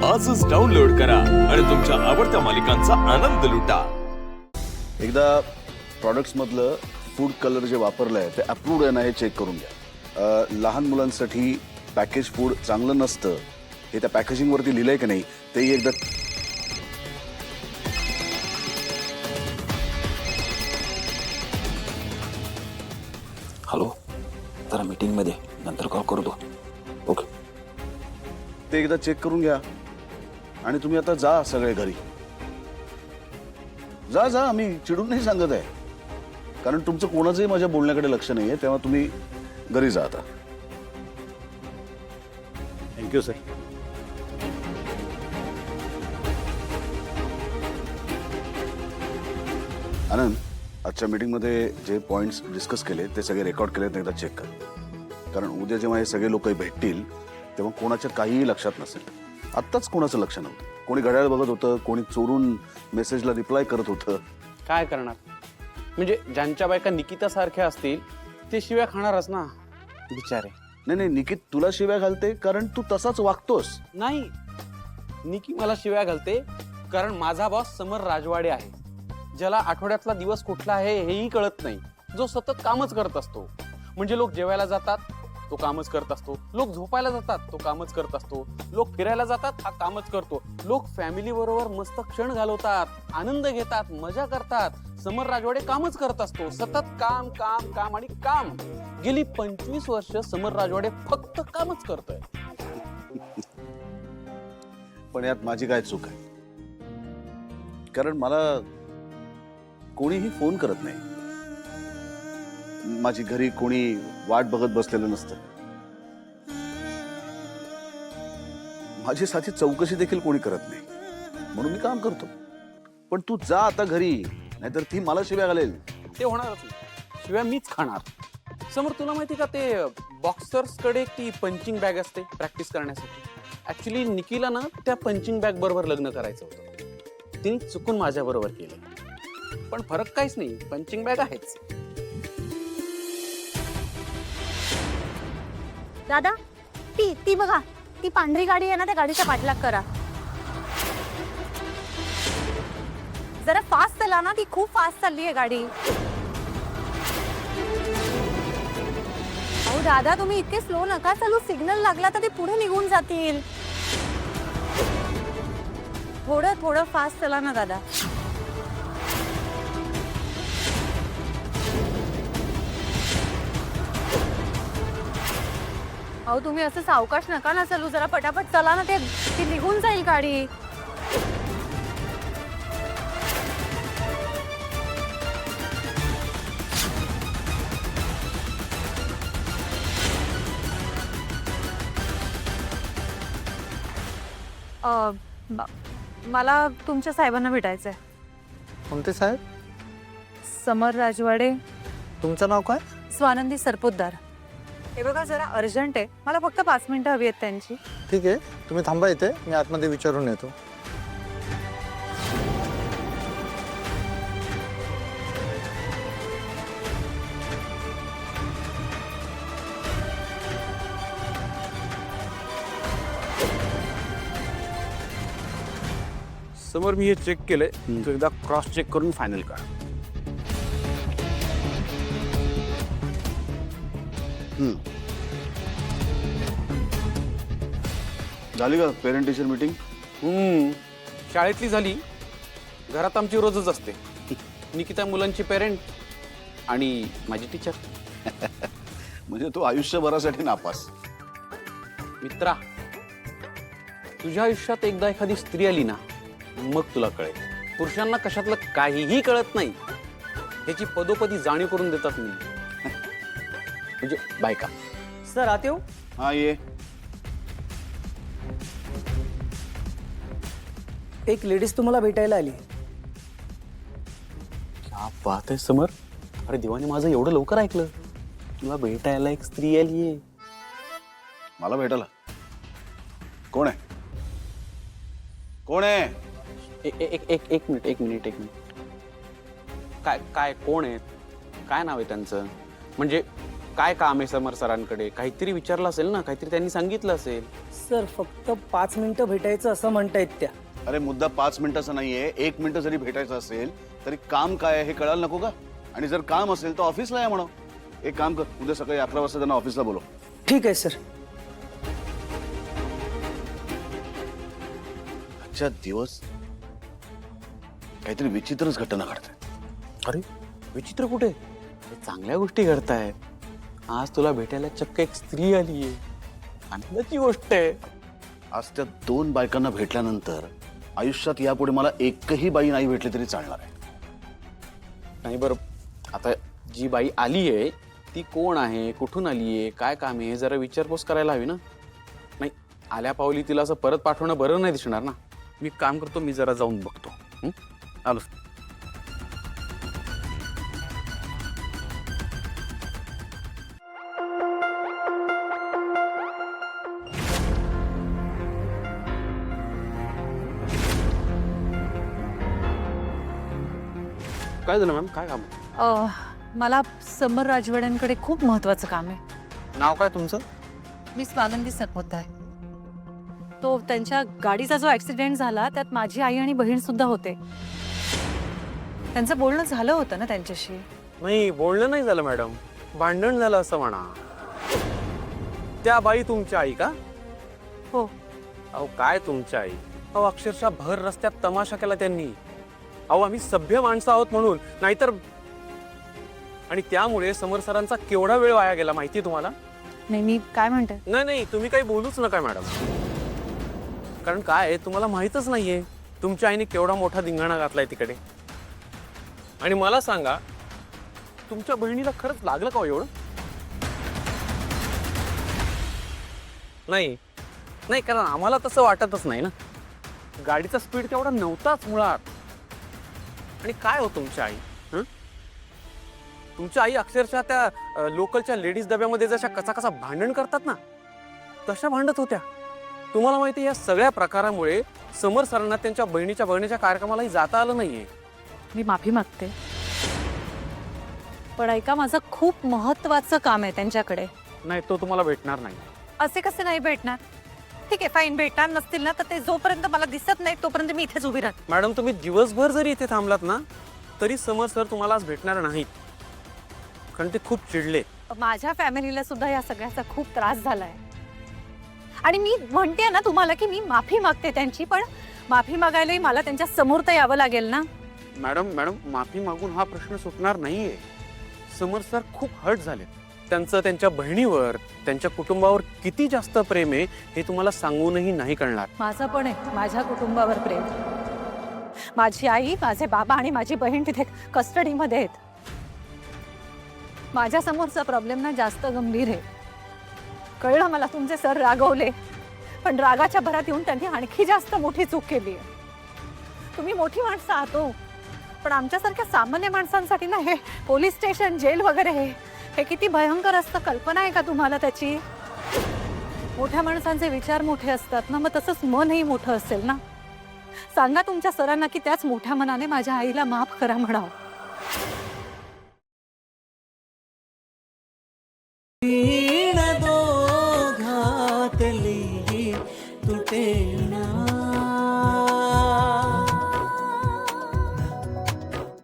आजच डाउनलोड करा आणि तुमच्या आवडत्या मालिकांचा आनंद लुटा। एकदा प्रोडक्ट्स मधलं फूड कलर जे वापरलंय ते अप्रूव्ड आहे ना हे चेक करून घ्या। लहान मुलांसाठी पॅकेज फूड चांगलं नसतं हे त्या पॅकेजिंग वरती लिहिलंय की नाही ते एकदा हॅलो, जरा मीटिंग मध्ये नंतर कॉल करतो। ओके, ते एकदा चेक करून घ्या आणि तुम्ही आता जा सगळे घरी। जा जा, आम्ही चिडून नाही सांगत आहे, कारण तुमचं कोणाचंही माझ्या बोलण्याकडे लक्ष नाहीये, तेव्हा तुम्ही घरी जा आता। Thank you sir. आनंद, आजच्या मीटिंगमध्ये जे पॉइंट्स डिस्कस केले ते सगळे रेकॉर्ड केले एकदा चेक कर, कारण उद्या जेव्हा हे सगळे लोक भेटतील तेव्हा कोणाच्या काहीही लक्षात नसेल। आत्ताच कोणाचं लक्ष नव्हतं, कोणी घड्याळ बघत होतं, कोणी चोरून मेसेजला रिप्लाय करत होतं। काय करणार, म्हणजे ज्यांच्या बायका निकिता सारख्या असतील ते शिव्या खाणारच ना बिचारे। नाही नाही, निकित तुला शिव्या घालते कारण तू तसाच वागतोस। नाही, निकी मला शिव्या घालते कारण माझा बॉस समर राजवाडे आहे, ज्याला आठवड्यातला दिवस कुठला आहे हेही कळत नाही, जो सतत कामच करत असतो। म्हणजे लोक जेवायला जातात तो कामच करत असतो, लोक झोपायला जातात तो कामच करत असतो, लोक फिरायला जातात हा कामच करतो, लोक फॅमिली बरोबर मस्त क्षण घालवतात, आनंद घेतात, मजा करतात, समर राजवाडे कामच करत असतो, सतत काम काम काम आणि काम। गेली 25 वर्ष समर राजवाडे फक्त कामच करतोय। पण यात माझी काय चूक आहे, कारण मला कोणीही फोन करत नाही, माझी घरी कोणी वाट बघत बसलेलं नसतं, माझी साधी चौकशी देखील कोणी करत नाही, म्हणून मी काम करतो। पण तू जा आता घरी, नाहीतर ती मला शिव्या घालेल। ते होणारच नाही, शिवाय मीच खाणार। समोर तुला माहिती का, ते बॉक्सर्स कडे ती पंचिंग बॅग असते प्रॅक्टिस करण्यासाठी। ऍक्च्युली निकीला ना त्या पंचिंग बॅग बरोबर लग्न करायचं होतं, तिने चुकून माझ्या बरोबर केलं, पण फरक काहीच नाही, पंचिंग बॅग आहेच। दादा, ती बघा, ती पांढरी गाडी आहे ना, त्या गाडीचा पाठलाग करा। जरा फास्ट चला ना, ती खूप फास्ट चालली आहे गाडी। अहो दादा, तुम्ही इतके स्लो नका चालू, सिग्नल लागला तर ते पुढे निघून जातील। थोडं थोडं फास्ट चला ना दादा। अहो तुम्ही असं सावकाश नका ना चालू, जरा पटापट चला ना, ती निघून जाईल गाडी। मला तुमच्या साहेबांना भेटायचंय। कोणते साहेब? समर राजवाडे। तुमचं नाव काय? स्वानंदी सरपोतदार। हे बघा, जरा अर्जंट आहे, मला फक्त 5 मिनिटं हवी आहेत त्यांची। ठीक आहे, तुम्ही थांबा इथे, मी आतमध्ये विचारून येतो। समोर मी हे चेक केलंय, तू एकदा क्रॉस चेक करून फायनल कर। झाली का पेरेंट टीचर मीटिंग? शाळेतली झाली, घरात आमची रोजच असते। निकिता मुलांची पेरेंट आणि माझी टीचर। म्हणजे तू आयुष्यभरासाठी नापास। मित्रा, तुझ्या आयुष्यात एकदा एखादी स्त्री आली ना, मग तुला कळेल, पुरुषांना कशातलं काहीही कळत नाही, त्याची पदोपदी जाणीव करून देतात नाही, म्हणजे बायका। सर आते हो? हा ये। एक लेडीज तुम्हाला भेटायला आली। क्या बात आहे समर, अरे देवाने माझं एवढं लवकर ऐकलं, तुला भेटायला एक स्त्री आली आहे। मला भेटायला कोण आहे? कोण आहे? एक मिनिट। काय काय कोण आहे, काय नाव आहे त्यांचं, म्हणजे काय काम आहे समर सरांकडे? काहीतरी विचारलं असेल ना, काहीतरी त्यांनी सांगितलं असेल। सर फक्त 5 मिनिटं भेटायचं असं म्हणतायत त्या. अरे मुद्दा 5 मिनिटाचा नाहीये, 1 मिनिट जरी भेटायचं असेल तरी काम काय आहे हे कळायला नको का? आणि जर काम असेल तर ऑफिसला या म्हणा. एक काम कर, उद्या सकाळी 11 वाजता त्यांना ऑफिसला बोलव. ठीक आहे सर. आजच्या दिवस काहीतरी विचित्रच घटना घडते. अरे विचित्र कुठे? हे चांगल्या गोष्टी घडतायत. आज तुला भेटायला चक्क एक स्त्री आलीये. आनंदाची गोष्ट आहे. आज त्या 2 बायकांना भेटल्यानंतर आयुष्यात यापुढे मला एकही बाई नाही भेटली तरी चालणार आहे. नाही बरं, आता जी बाई आली आहे ती कोण आहे, कुठून आली आहे, काय काम आहे, जरा विचारपूस करायला हवी ना. नाही आल्या पावली तिला असं परत पाठवणं बरं नाही दिसणार ना. मी काम करतो, मी जरा जाऊन बघतो. आलो. काय झालं मॅम, काय काम? मला समर राजवाड्यांकडे खूप महत्वाचं काम आहे. नाव काय तुमचं? मी स्वानंदी सरपोतदार आहे. तो त्यांच्या गाडीचा जो ऍक्सिडेंट झाला त्यात माझी आई आणि बहीण सुद्धा होते. त्यांचं बोलणं झालं होतं ना त्यांच्याशी. नाही बोलणं नाही झालं मॅडम, भांडण झालं असं म्हणा. त्या बाई तुमच्या आई का? हो. अहो काय तुमच्या आई? अहो अक्षरशः भर रस्त्यात तमाशा केला त्यांनी. अहो आम्ही सभ्य माणसं आहोत म्हणून, नाहीतर. आणि त्यामुळे समर सरांचा केवढा वेळ वाया गेला माहितीये तुम्हाला? नाही मी काय म्हणते, नाही नाही तुम्ही काही बोलूच नका मॅडम. कारण काय आहे, तुम्हाला माहीतच नाहीये तुमच्या आईने केवढा मोठा धिंगाणा घातलाय तिकडे. आणि मला सांगा, तुमच्या बहिणीला खरंच लागलं का हो एवढं? नाही नाही, कारण आम्हाला तसं वाटतच नाही ना. गाडीचा स्पीड तेवढा नव्हताच मुळात. आणि काय हो तुमच्या आई, तुमच्या आई अक्षरशः त्या लोकलच्या लेडीज डब्यामध्ये जशा कसा भांडण करतात ना, तशा भांडत होत्या. तुम्हाला माहिती, या सगळ्या प्रकारामुळे समर सरांना त्यांच्या बहिणीच्या कार्यक्रमालाही जाता आलं नाहीये. मी माफी मागते. पण ऐका, माझं खूप महत्वाचं काम आहे त्यांच्याकडे. नाही, तो तुम्हाला भेटणार नाही. असे कसे नाही भेटणार? ठीक आहे फाईन, भेटणार नसतील ना तर ते जोपर्यंत मला दिसत नाही तोपर्यंत मी इथेच उभी राहते. मॅडम तुम्ही दिवसभर जरी इथे थांबलात ना तरी समर सर तुम्हाला आज भेटणार नाहीत, कारण ते खूप चिडले. माझ्या फॅमिलीला सुद्धा या सगळ्याचा खूप त्रास झालाय. आणि मी म्हणते ना तुम्हाला की मी माफी मागते त्यांची, पण माफी मागायलाही मला त्यांच्या समोर तर यावं लागेल ना. मॅडम माफी मागून हा प्रश्न सुटणार नाहीये. समर सर खूप हर्ट झाले. त्यांचं त्यांच्या बहिणीवर, त्यांच्या कुटुंबावर किती जास्त प्रेम आहे हे तुम्हाला सांगूनही नाही कळणार. माझं पण आहे माझ्या कुटुंबावर प्रेम. माझी आई, माझे बाबा आणि माझी बहीण तिथे कस्टडीमध्ये आहेत. माझ्या समोरचा प्रॉब्लेम ना जास्त गंभीर आहे. कळलं मला, तुमचे सर रागवले, पण रागाच्या भरात येऊन त्यांनी आणखी जास्त मोठी चूक केली आहे. तुम्ही मोठी माणसं आहात हो, पण आमच्यासारख्या सामान्य माणसांसाठी ना हे पोलीस स्टेशन, जेल वगैरे हे किती भयंकर असतं, कल्पना आहे का तुम्हाला त्याची? मोठ्या माणसांचे विचार मोठे असतात ना, मग तसंच मनही मोठं असेल ना. सांगा तुमच्या सरांना की त्याच मोठ्या मनाने माझ्या आईला माफ करा म्हणावं.